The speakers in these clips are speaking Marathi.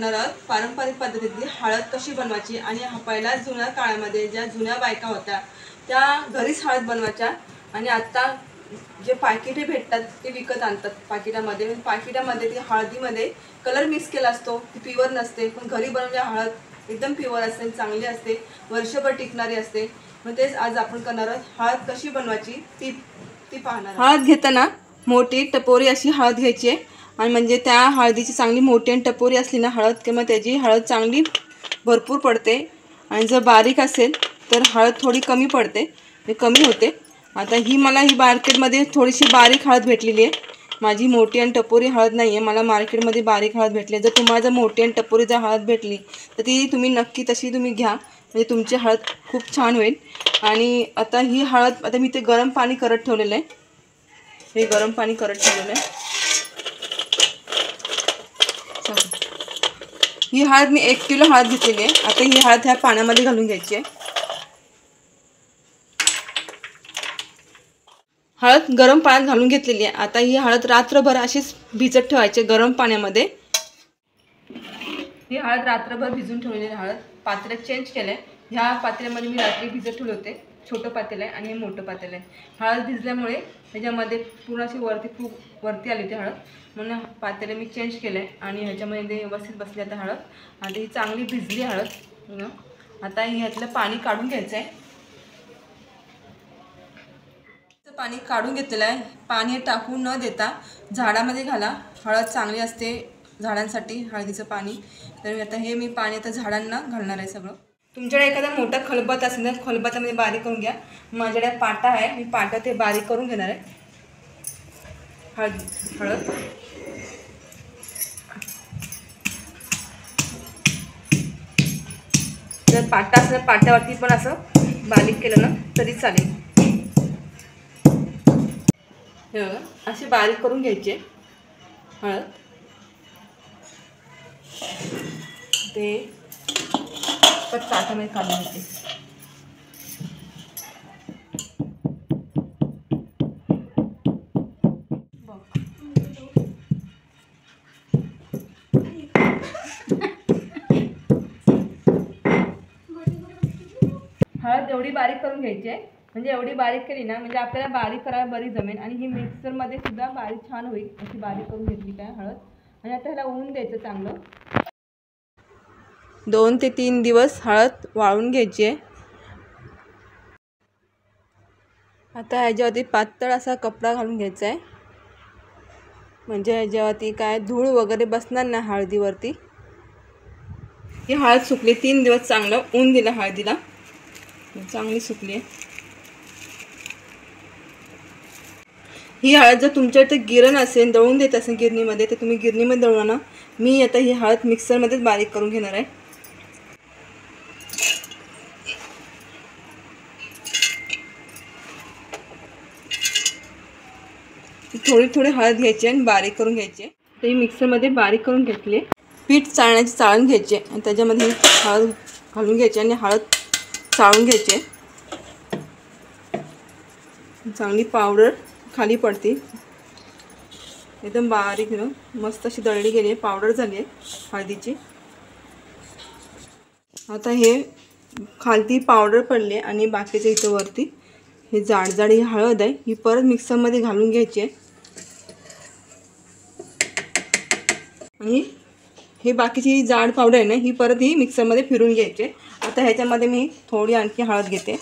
करणार आहोत पारंपरिक पद्धतीतली हळद कशी बनवायची। आणि पहिल्या जुन्या काळामध्ये ज्या जुन्या बायका होत्या त्या घरीच हळद बनवायच्या आणि आता जे पाकिटे भेटतात ते विकत आणतात पाकिटामध्ये। पाकिटामध्ये ती हळदीमध्ये कलर मिक्स केला असतो, ती प्युअर नसते। पण घरी बनवलेली हळद एकदम प्युअर असते, चांगली असते, वर्षभर टिकणारी असते। मग तेच आज आपण करणार आहोत, हळद कशी बनवायची ती पाहणार। हळद घेताना मोठी टपोरी अशी हळद घ्यायची आहे आणि म्हणजे त्या हळदीची चांगली मोठी आणि टपोरी असली ना हळद किंवा त्याची हळद चांगली भरपूर पडते। आणि जर बारीक असेल तर हळद थोडी कमी पडते, कमी होते। आता ही मार्केटमध्ये थोडीशी बारीक हळद भेटलेली आहे, माझी मोठी आणि टपोरी हळद नाही आहे, मला मार्केटमध्ये बारीक हळद भेटली। जर तुम्हाला मोठी आणि टपोरी जर हळद भेटली तर ती तुम्ही नक्की तशी तुम्ही घ्या, म्हणजे तुमची हळद खूप छान होईल। आणि आता ही हळद आता मी ते गरम पाणी करत ठेवलेलं आहे, हे गरम पाणी करत ठेवलेलं आहे। ही हळद मी 1 किलो हळद घेतलेली आहे। आता ही हळद ह्या पाण्यामध्ये घालून घ्यायची आहे। हळद गरम पाण्यात घालून घेतलेली आहे। आता ही हळद रात्रभर अशीच भिजत ठेवायची गरम पाण्यामध्ये। ही हळद रात्रभर भिजून ठेवलेली हळद पातेल्यात चेंज केलं आहे। ह्या पातेल्यामध्ये मी रात्री भिजत ठेवले होते, छोटं पातेलं आहे आणि हे मोठं पातेलं आहे। हळद भिजल्यामुळे त्याच्यामध्ये पूर्ण अशी वरती आली होती हळद, म्हणून पातेलं मी चेंज केलं आहे आणि ह्याच्यामध्ये व्यवस्थित बसली आता हळद। आता ही चांगली भिजली हळद। आता ह्यातलं पाणी काढून घ्यायचं आहे, पाणी काढून घेतलेलं आहे। पाणी टाकून न देता झाडामध्ये घाला, हळद चांगली असते झाडांसाठी हळदीचं पाणी। तर आता हे मी पाणी आता झाडांना घालणार आहे सगळं। तुमच्याकडे एखादा मोठा खलबत असेल तर खलबतामध्ये बारीक करून घ्या, माझ्याकडे पाटा आहे, मी पाटा ते बारीक करून घेणार आहे हळद। जर पाटा असेल पाट्यावरती पण असं बारीक केलं ना तरी चालेल। हे बघा अशी बारीक करून घ्यायची हळद, ते ताटामध्ये काढून घ्यायचे। हळद एवढी बारीक करून घ्यायची आहे, म्हणजे एवढी बारीक केली ना म्हणजे आपल्याला बारीक करायला बरी जमेल आणि ही मिक्सरमध्ये सुद्धा बारीक छान होईल। अशी बारीक करून घेतली काय हळद। आणि आता ह्याला ऊन द्यायचं चांगलं, 2 ते 3 दिवस हळद वाळून घ्यायची आहे। आता ह्याच्यावरती पातळ असा कपडा घालून घ्यायचा आहे, म्हणजे ह्याच्यावरती काय धूळ वगैरे बसणार ना हळदीवरती। ही हळद सुकली, 3 दिवस चांगलं ऊन दिलं हळदीला, चांगली सुकली आहे। ही हळद जर तुमच्या इथे गिरण असेल, दळून देत असेल गिरणीमध्ये, तर तुम्ही गिरणीमध्ये दळून आणा। मी आता ही हळद मिक्सरमध्येच बारीक करून घेणार आहे। थोडी थोडी हळद घ्यायची आणि बारीक करून घ्यायची। तर ही मिक्सरमध्ये बारीक करून घेतली। पीठ चाळण्याची चाळून घ्यायची आणि त्याच्यामध्ये हळद घालून घ्यायची आणि हळद चाळून घ्यायची। चांगली पावडर खाली पडते, एकदम बारीक ना मस्त अशी दळली गेली आहे, पावडर झाली आहे हळदीची। आता हे खालती पावडर पडले आणि बाकीच्या इथं वरती हे जाड ही हळद आहे, ही परत मिक्सरमध्ये घालून घ्यायची आहे। आणि हे बाकीची जाड पावडर आहे ना ही परत ही मिक्सरमध्ये फिरून घ्यायची। आता ह्याच्यामध्ये मी थोडी आणखी हळद घेते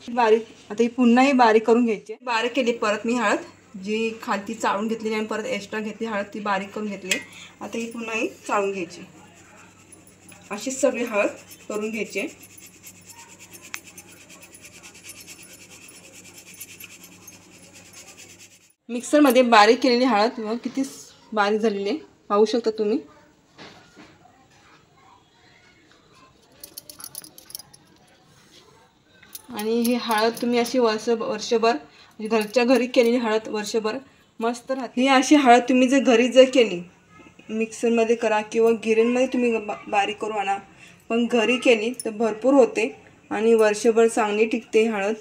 बारीक। आता ही पुन्हा ही बारीक करून घ्यायची, बारीक केली परत मी हळद, जी खालती चाळून घेतलेली आणि परत एक्स्ट्रा घेतली हळद ती बारीक करून घेतली। आता ही पुन्हा ही चाळून घ्यायची, अशीच सगळी हळद करून घ्यायची। मिक्सरमध्ये बारीक केलेली हळद व किती बारीक झालेली आहे पाहू शकता तुम्ही। आणि ही हळद तुम्ही अशी वर्षभर घरच्या घरी केलेली हळद वर्षभर मस्त राहते। ही अशी हळद तुम्ही जर घरी जर केली, मिक्सरमध्ये करा किंवा गिरणीमध्ये तुम्ही बारीक करू आणा, पण घरी केली तर भरपूर होते आणि वर्षभर चांगली टिकते हळद।